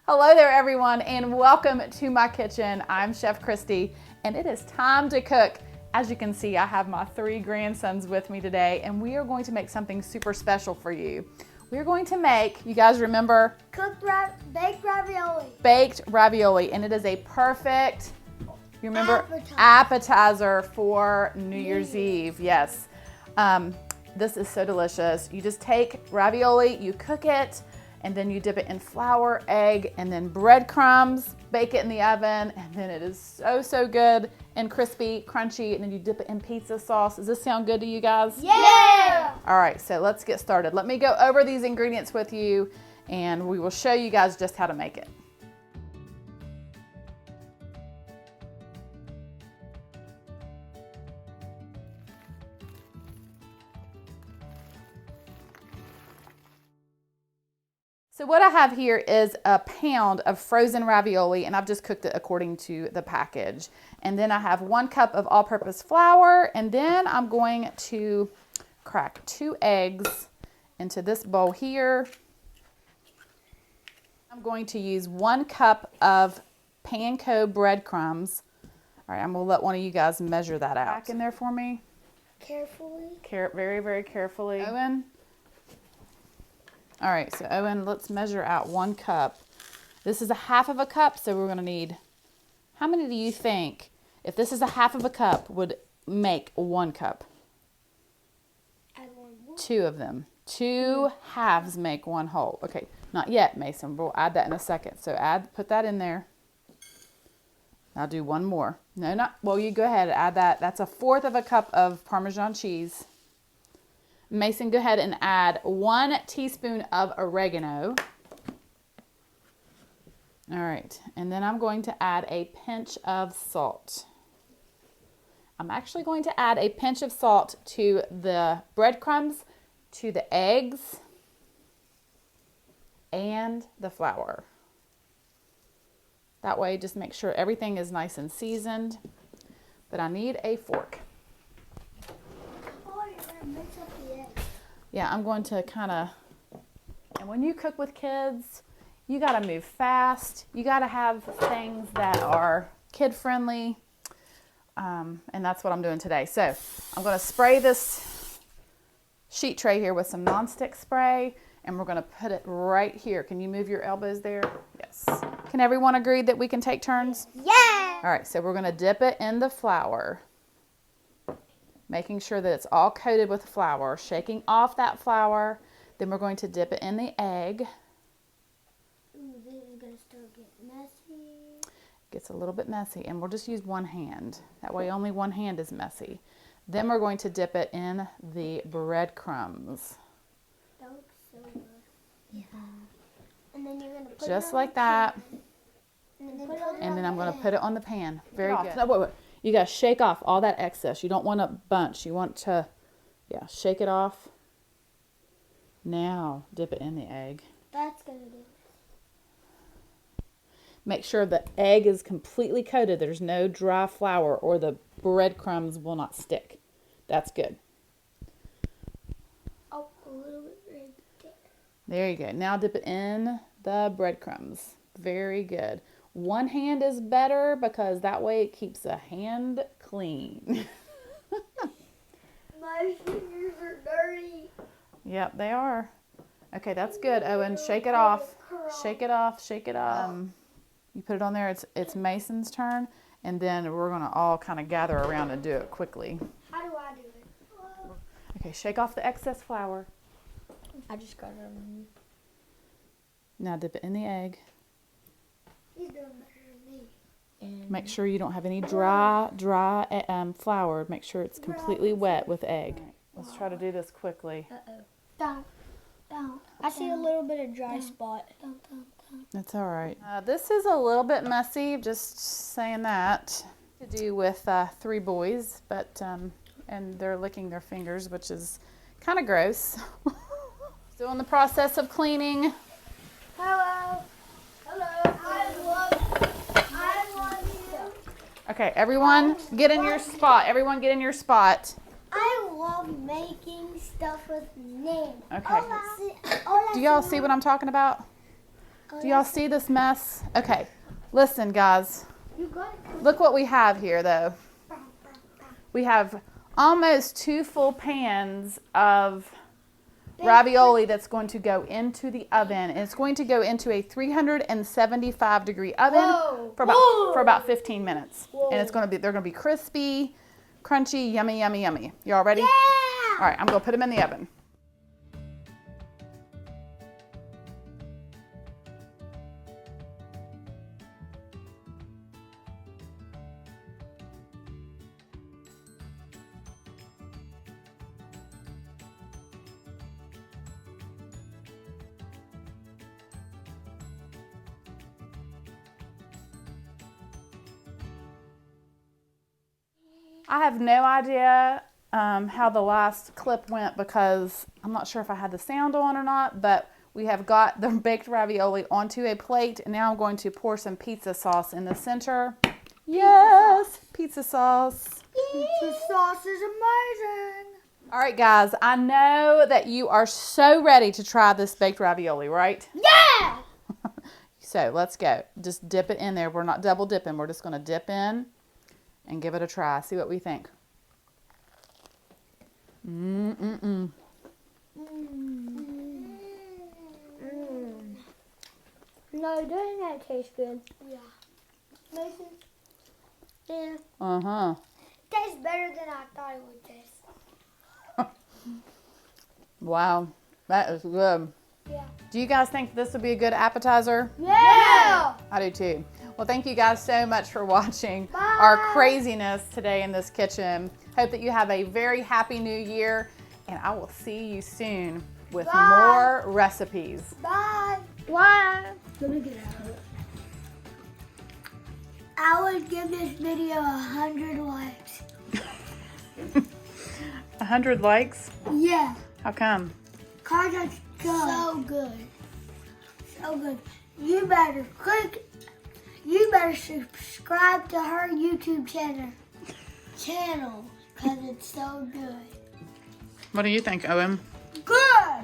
Hello there everyone and welcome to my kitchen. I'm Chef Christy and it is time to cook. As you can see, I have my 3 grandsons with me today and we are going to make something super special for you. We're going to make, you guys remember? Baked ravioli. Baked ravioli, and it is a perfect, you remember? Appetizer for New Year's Eve, yes. This is so delicious. You just take ravioli, you cook it, and then you dip it in flour, egg, and then breadcrumbs, bake it in the oven, and then it is so good and crispy, crunchy, and then you dip it in pizza sauce. Does this sound good to you guys? Yeah! All right, so let's get started. Let me go over these ingredients with you, and we will show you guys just how to make it. So what I have here is a pound of frozen ravioli, and I've just cooked it according to the package. And then I have 1 cup of all-purpose flour, and then I'm going to crack 2 eggs into this bowl here. I'm going to use 1 cup of panko breadcrumbs. All right, I'm gonna let one of you guys measure that out. Back in there for me. Carefully. Very, very carefully. Owen. All right, so Owen, let's measure out 1 cup. This is a half of a cup, so we're gonna need, how many do you think, if this is a half of a cup, would make 1 cup? Add 1 more. 2 of them. 2 halves make 1 whole. Okay, not yet, Mason. We'll add that in a second. So put that in there. I'll do 1 more. No, not, well, you go ahead and add that. That's a 1/4 of a cup of Parmesan cheese. Mason, go ahead and add 1 teaspoon of oregano. All right, and then I'm going to add a pinch of salt. I'm actually going to add a pinch of salt to the breadcrumbs, to the eggs, and the flour. That way, just make sure everything is nice and seasoned. But I need a fork. Yeah, I'm going to kind of, and when you cook with kids, you got to move fast. You got to have things that are kid-friendly, and that's what I'm doing today. So I'm going to spray this sheet tray here with some nonstick spray, and we're going to put it right here. Can you move your elbows there? Yes. Can everyone agree that we can take turns? Yeah! All right, so we're going to dip it in the flour. Making sure that it's all coated with flour, shaking off that flour. Then we're going to dip it in the egg. Ooh, this is going to start getting messy. Gets a little bit messy, and we'll just use 1 hand. That way only 1 hand is messy. Then we're going to dip it in the breadcrumbs. That looks so good. Yeah. And then you're going to put just it on like the that. pan. And then I'm going to put it on the pan. Very good. No, wait. You got to shake off all that excess. You don't want a bunch. You want to, yeah, shake it off. Now, dip it in the egg. That's going to do it. Make sure the egg is completely coated. There's no dry flour or the breadcrumbs will not stick. That's good. Oh, a little bit right there. There you go. Now dip it in the breadcrumbs. Very good. 1 hand is better because that way it keeps a hand clean. My fingers are dirty. Yep, they are. Okay, that's good, Owen. Shake it off. Shake it off. Shake it off. You put it on there. It's Mason's turn, and then we're going to all kind of gather around and do it quickly. How do I do it? Okay, shake off the excess flour. I just got it on. Now dip it in the egg. He's doing better than me. And Make sure you don't have any dry flour. Make sure it's completely wet with egg. Let's try to do this quickly. Down. I see a little bit of dry spot. Down. That's all right. This is a little bit messy, just saying that. To do with 3 boys, but and they're licking their fingers, which is kind of gross. Still in the process of cleaning. Hello. I love you. Okay, everyone get in your spot. Everyone get in your spot. I love making stuff with names. Okay. Do y'all see what I'm talking about? Do y'all see this mess? Okay, listen, guys. You got it. Look what we have here, though. We have almost 2 full pans of ravioli that's going to go into the oven. And it's going to go into a 375-degree oven for about 15 minutes. And they're gonna be crispy, crunchy, yummy, yummy, yummy. Y'all ready? Yeah! All right, I'm gonna put them in the oven. I have no idea how the last clip went because I'm not sure if I had the sound on or not, but we have got the baked ravioli onto a plate, and now I'm going to pour some pizza sauce in the center. Yes, pizza sauce. Pizza sauce is amazing. All right, guys, I know that you are so ready to try this baked ravioli, right? Yeah! So let's go. Just dip it in there. We're not double dipping. We're just going to dip in and give it a try. See what we think. No, doesn't that taste good? Yeah. Mason? Yeah. Uh-huh. Tastes better than I thought it would taste. Wow, that is good. Yeah. Do you guys think this would be a good appetizer? Yeah! I do too. Well, thank you guys so much for watching our craziness today in this kitchen. Hope that you have a very happy new year, and I will see you soon with more recipes. Bye. Bye. Let me get out of it. I would give this video 100 likes. 100 likes? Yeah. How come? Cause it's good. So good. So good. You better subscribe to her YouTube channel, cause it's so good. What do you think, Owen? Good!